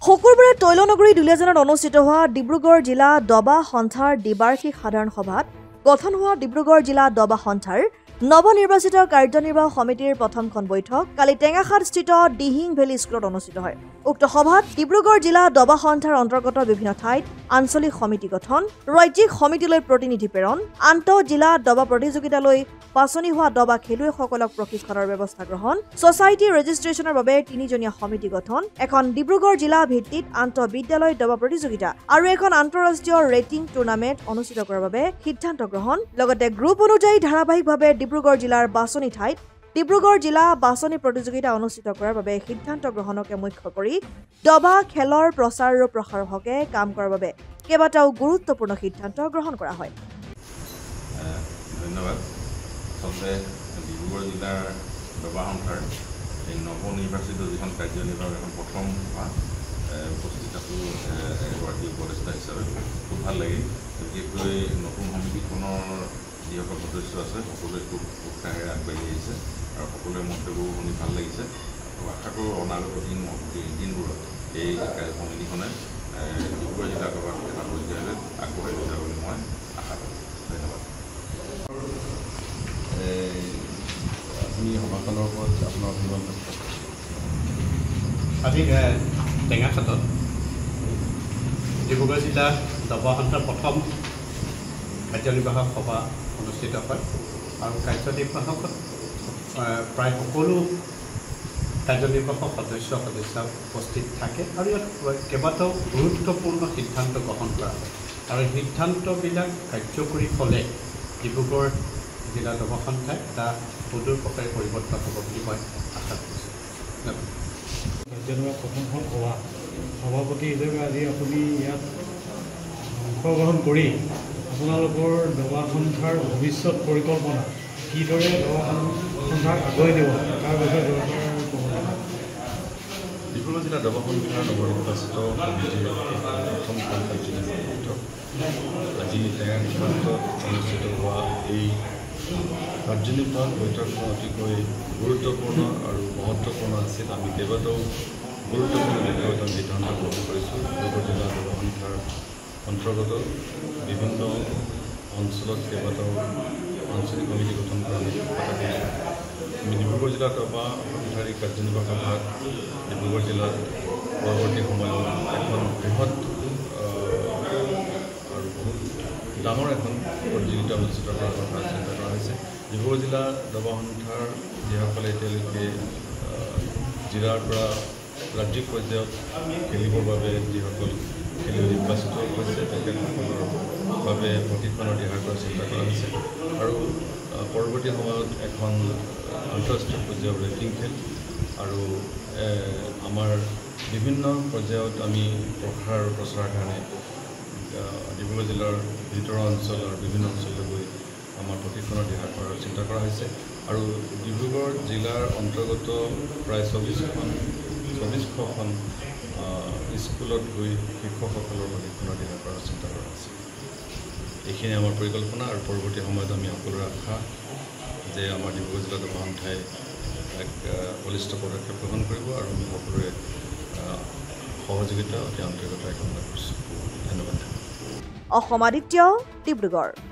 শুকুৰবাৰে তৈলনগৰী দুলীয়াজানত অনুষ্ঠিত হোৱা ডিব্ৰুগড় জিলা দবা সন্থাৰ দ্বিবাৰ্ষিক সাধাৰণ সভাত গঠন হোৱা ডিব্ৰুগড় জিলা দবা সন্থাৰ নৱনিৰ্বাচিত কাৰ্যনিৰ্বাহক সমিতিৰ প্ৰথমখন বৈঠক কালি টেঙাখাটস্থিত দিহিং ভেলী স্কুলত অনুষ্ঠিত হয়। উক্ত সভাত ডিব্ৰুগড় জিলা দবা সন্থাৰ অন্তৰ্গত বিভিন্ন ঠাইত আঞ্চলিক সমিতি গঠন, ৰাজ্যিক সমিতিলৈ প্ৰতিনিধি প্ৰেৰণ, আন্তঃ জিলা দবা প্ৰতিযোগিতালৈ বাছনি হোৱা দবা খেলুৱৈসকলক প্ৰশিক্ষণৰ ব্যৱস্থা গ্ৰহণ, ছ'চাইটি ৰেজিষ্ট্ৰেশ্যনৰ বাবে 3জনীয়া সমিতি গঠন, এখন ডিব্ৰুগড় জিলা ভিত্তিত আন্তঃ বিদ্যালয় দবা প্ৰতিযোগিতা আৰু এখন আন্তঃৰাষ্ট্ৰীয় ৰেটিং টুৰ্ণামেণ্ট অনুষ্ঠিত কৰাৰ বাবে সিদ্ধান্ত গ্ৰহণ, লগতে গ্ৰুপ অনুযায়ী ধাৰাবাহিকভাৱে ডিব্ৰুগড় জিলাৰ বাছনি ঠাইত ডিব্ৰুগড় জিলা বাছনি প্ৰতিযোগিতা অনুষ্ঠিত কৰাৰ বাবে সিদ্ধান্ত গ্ৰহণকে মুখ্য কৰি দবা খেলৰ প্ৰচাৰ আৰু প্ৰসাৰৰ হকে কাম কৰাৰ বাবে কেইবাটাও গুৰুত্বপূৰ্ণ সিদ্ধান্ত গ্ৰহণ কৰা হয়। ধন্যবাদ। আচলতে ডিব্ৰুগড় জিলাৰ দবা সন্থাৰ এই নৱনিৰ্বাচিত যিখন কাৰ্যনিৰ্বাহক এখন প্ৰথম সভা উপস্থিত আছোঁ এগৰাকী উপদেষ্টা হিচাপে খুব ভাল লাগিল। বিশেষকৈ নতুন সমিতিখনৰ যিসকল সদস্য আছে সকলোৱে খুব উৎসাহেৰে আগবাঢ়ি আহিছে আৰু সকলোৰে মন্তব্যবোৰ শুনি ভাল লাগিছে। আৰু আশা কৰোঁ অনাগত দিনবোৰত এই সমিতিখনে ডিব্ৰুগড় জিলা দবাক এটা পৰ্যায়লৈ আগবঢ়াই লৈ যাব বুলি মই আশা কৰোঁ। ধন্যবাদ। আপুনি সভাখনৰ ওপৰত আপোনাৰ অভিমত আজি টেঙাখাটত ডিব্ৰুগড় জিলা দবা সন্থাৰ প্ৰথম কাৰ্যনিৰ্বাহক সভা অনুষ্ঠিত হয় আৰু কাৰ্যনিৰ্বাহকত প্ৰায় সকলো কাৰ্যনিৰ্বাহক সদস্য উপস্থিত থাকে আৰু ইয়াত কেইবাটাও গুৰুত্বপূৰ্ণ সিদ্ধান্ত গ্ৰহণ কৰা হয় আৰু সিদ্ধান্তবিলাক কাৰ্যকৰী হ'লে ডিব্ৰুগড় জিলা দবা সন্থাই এটা সুদূৰ প্ৰকাৰে পৰিৱৰ্তন হ'ব বুলি মই আশা কৰিছোঁ। কাৰ্যনিৰ্বাহক প্ৰথমখন সভা সভাপতি হিচাপে আজি আপুনি ইয়াত অংশগ্ৰহণ কৰি আপোনালোকৰ দবা সন্থাৰ ভৱিষ্যত পৰিকল্পনা কিদৰে দবা সন্থাক আগুৱাই দিব তাৰ বিষয়ে ডিব্ৰুগড় জিলা দবা সন্থাৰ নৱনিৰ্বাচিত সমিতিৰ প্ৰথমখন কাৰ্যনিৰ্বাহক বৈঠক আজি টেঙাখাটত অনুষ্ঠিত হোৱা এই কাৰ্যনিৰ্বাহক বৈঠকখন অতিকৈ গুৰুত্বপূৰ্ণ আৰু মহত্বপূৰ্ণ আছিল। আমি কেইবাটাও গুৰুত্বপূৰ্ণ বিষয়ত আমি সিদ্ধান্ত গ্ৰহণ কৰিছোঁ। ডিব্ৰুগড় জিলা দবা সন্থাৰ অন্তৰ্গত বিভিন্ন অঞ্চলত কেইবাটাও আঞ্চলিক কমিটি গঠন কৰা কথা কৈছোঁ। আমি ডিব্ৰুগড় জিলা দবা সন্থাৰ এই কাৰ্যনিৰ্বাহক সভাত ডিব্ৰুগড় জিলাত পৰৱৰ্তী সময়ত এখন বৃহৎ আৰু বহুত ডাঙৰ এখন প্ৰতিযোগিতা অনুষ্ঠিত কৰাৰ কথা চিন্তা কৰা হৈছে। ডিব্ৰুগড় জিলা দবা সন্থাৰ যিসকলে এতিয়ালৈকে জিলাৰ পৰা ৰাজ্যিক পৰ্যায়ত খেলিবৰ বাবে যিসকল খেলুৱৈ নিৰ্বাচিত হৈছে তেখেতসকলৰ বাবে প্ৰশিক্ষণৰ দিহাৰ কৰাৰ চিন্তা কৰা হৈছে আৰু পৰৱৰ্তী সময়ত এখন আন্তঃৰাষ্ট্ৰীয় পৰ্যায়ৰ ৰেটিং খেল আৰু আমাৰ বিভিন্ন পৰ্যায়ত আমি প্ৰচাৰৰ কাৰণে ডিব্ৰুগড় জিলাৰ ভিতৰৰ অঞ্চল আৰু বিভিন্ন অঞ্চললৈ গৈ আমাৰ প্ৰশিক্ষণৰ দিহাৰ কৰাৰ চিন্তা কৰা হৈছে আৰু ডিব্ৰুগড় জিলাৰ অন্তৰ্গত প্ৰায় 24খন স্কুলত গৈ শিক্ষকসকলৰ প্ৰশিক্ষণৰ দিহাৰ কৰাৰ চিন্তা কৰা হৈছে। এইখিনি আমাৰ পৰিকল্পনা আৰু পৰৱৰ্তী সময়ত আমি সকলোৰে আশা যে আমাৰ ডিব্ৰুগড় জিলা দবা সন্থাই এক বলিষ্ঠ পদক্ষেপ গ্ৰহণ কৰিব আৰু আমি সকলোৰে সহযোগিতা অতি আন্তৰিকতাৰে কামনা কৰিছোঁ। ধন্যবাদ। অসম আদিত্য, ডিব্ৰুগড়।